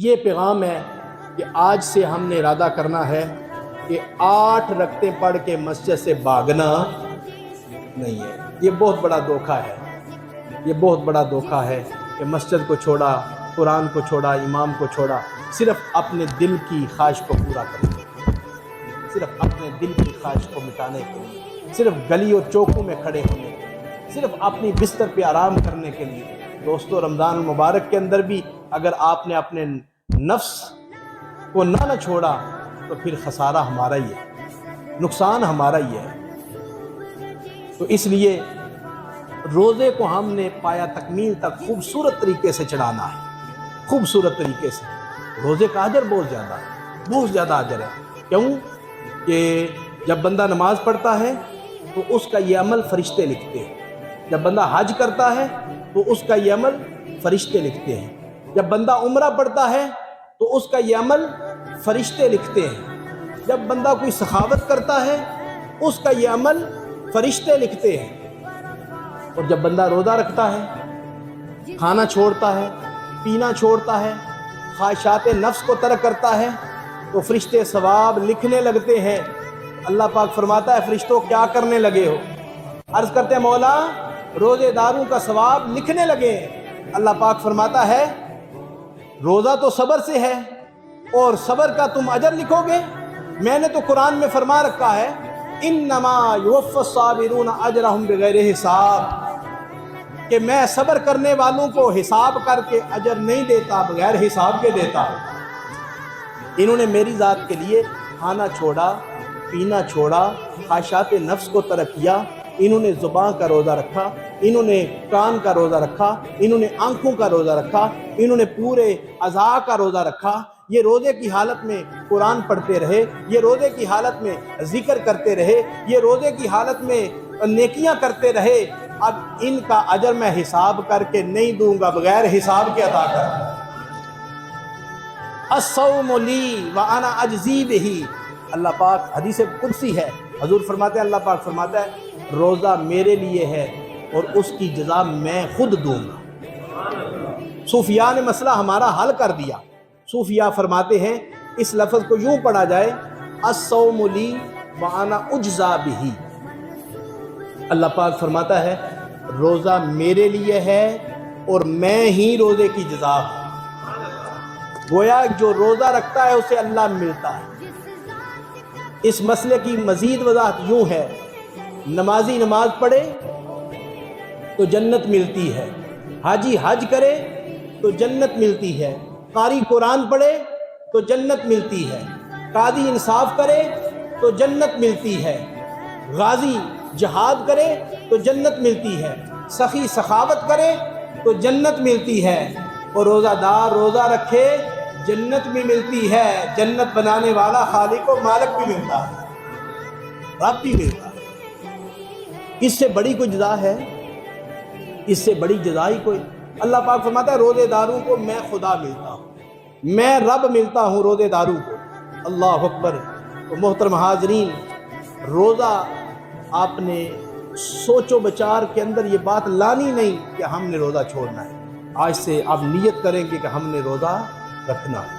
یہ پیغام ہے کہ آج سے ہم نے ارادہ کرنا ہے کہ 8 رکعتیں پڑھ کے مسجد سے بھاگنا نہیں ہے۔ یہ بہت بڑا دھوکہ ہے، یہ بہت بڑا دھوکہ ہے کہ مسجد کو چھوڑا، قرآن کو چھوڑا، امام کو چھوڑا، صرف اپنے دل کی خواہش کو پورا کرنے کے لیے، صرف اپنے دل کی خواہش کو مٹانے کے لیے، صرف گلی اور چوکوں میں کھڑے ہونے کے لیے، صرف اپنی بستر پہ آرام کرنے کے لیے۔ دوستو، رمضان المبارک کے اندر بھی اگر آپ نے اپنے نفس کو نہ چھوڑا تو پھر خسارہ ہمارا ہی ہے، نقصان ہمارا ہی ہے۔ تو اس لیے روزے کو ہم نے پایا تکمیل تک خوبصورت طریقے سے چڑھانا ہے، خوبصورت طریقے سے۔ روزے کا اجر بہت زیادہ ہے، بہت زیادہ اجر ہے۔ کیوں کہ جب بندہ نماز پڑھتا ہے تو اس کا یہ عمل فرشتے لکھتے ہیں، جب بندہ حج کرتا ہے تو اس کا یہ عمل فرشتے لکھتے ہیں، جب بندہ عمرہ پڑھتا ہے تو اس کا یہ عمل فرشتے لکھتے ہیں، جب بندہ کوئی سخاوت کرتا ہے اس کا یہ عمل فرشتے لکھتے ہیں، اور جب بندہ روزہ رکھتا ہے، کھانا چھوڑتا ہے، پینا چھوڑتا ہے، خواہشات نفس کو ترک کرتا ہے تو فرشتے ثواب لکھنے لگتے ہیں۔ اللہ پاک فرماتا ہے فرشتوں کیا کرنے لگے ہو؟ عرض کرتے ہیں مولا روزے داروں کا ثواب لکھنے لگے ہیں۔ اللہ پاک فرماتا ہے روزہ تو صبر سے ہے اور صبر کا تم اجر لکھو گے؟ میں نے تو قرآن میں فرما رکھا ہے انما یوفی الصابرون اجرہم بغیر حساب، کہ میں صبر کرنے والوں کو حساب کر کے اجر نہیں دیتا، بغیر حساب کے دیتا۔ انہوں نے میری ذات کے لیے کھانا چھوڑا، پینا چھوڑا، خواہشات نفس کو ترک کیا، انہوں نے زبان کا روزہ رکھا، انہوں نے کان کا روزہ رکھا، انہوں نے آنکھوں کا روزہ رکھا، انہوں نے پورے اعضاء کا روزہ رکھا۔ یہ روزے کی حالت میں قرآن پڑھتے رہے، یہ روزے کی حالت میں ذکر کرتے رہے، یہ روزے کی حالت میں نیکیاں کرتے رہے۔ اب ان کا اجر میں حساب کر کے نہیں دوں گا، بغیر حساب کے عطا کر۔ الصوم لی وانا اجزی بہ، اللہ پاک حدیث قدسی ہے، حضور فرماتے ہیں، اللہ پاک فرماتا ہے روزہ میرے لیے ہے اور اس کی جزا میں خود دوں گا۔ صوفیاء نے مسئلہ ہمارا حل کر دیا۔ صوفیاء فرماتے ہیں اس لفظ کو یوں پڑھا جائے الصوم لی وانا اجزا بہ، اللہ پاک فرماتا ہے روزہ میرے لیے ہے اور میں ہی روزے کی جزا ہوں۔ گویا جو روزہ رکھتا ہے اسے اللہ ملتا ہے۔ اس مسئلے کی مزید وضاحت یوں ہے، نمازی نماز پڑھے تو جنت ملتی ہے، حاجی حج کرے تو جنت ملتی ہے، قاری قرآن پڑھے تو جنت ملتی ہے، قاضی انصاف کرے تو جنت ملتی ہے، غازی جہاد کرے تو جنت ملتی ہے، سخی سخاوت کرے تو جنت ملتی ہے، اور روزہ دار روزہ رکھے جنت بھی ملتی ہے۔ جنت بنانے والا خالق و مالک بھی ملتا ہے، رب بھی ملتا ہے۔ اس سے بڑی کوئی جزا ہے؟ اس سے بڑی جزا ہی کوئی؟ اللہ پاک فرماتا ہے روزے داروں کو میں خدا ملتا ہوں، میں رب ملتا ہوں روزے داروں کو۔ اللہ اکبر۔ تو محترم حاضرین، روزہ آپ نے سوچ و بچار کے اندر یہ بات لانی نہیں کہ ہم نے روزہ چھوڑنا ہے۔ آج سے آپ نیت کریں گے کہ ہم نے روزہ رکھنا ہے۔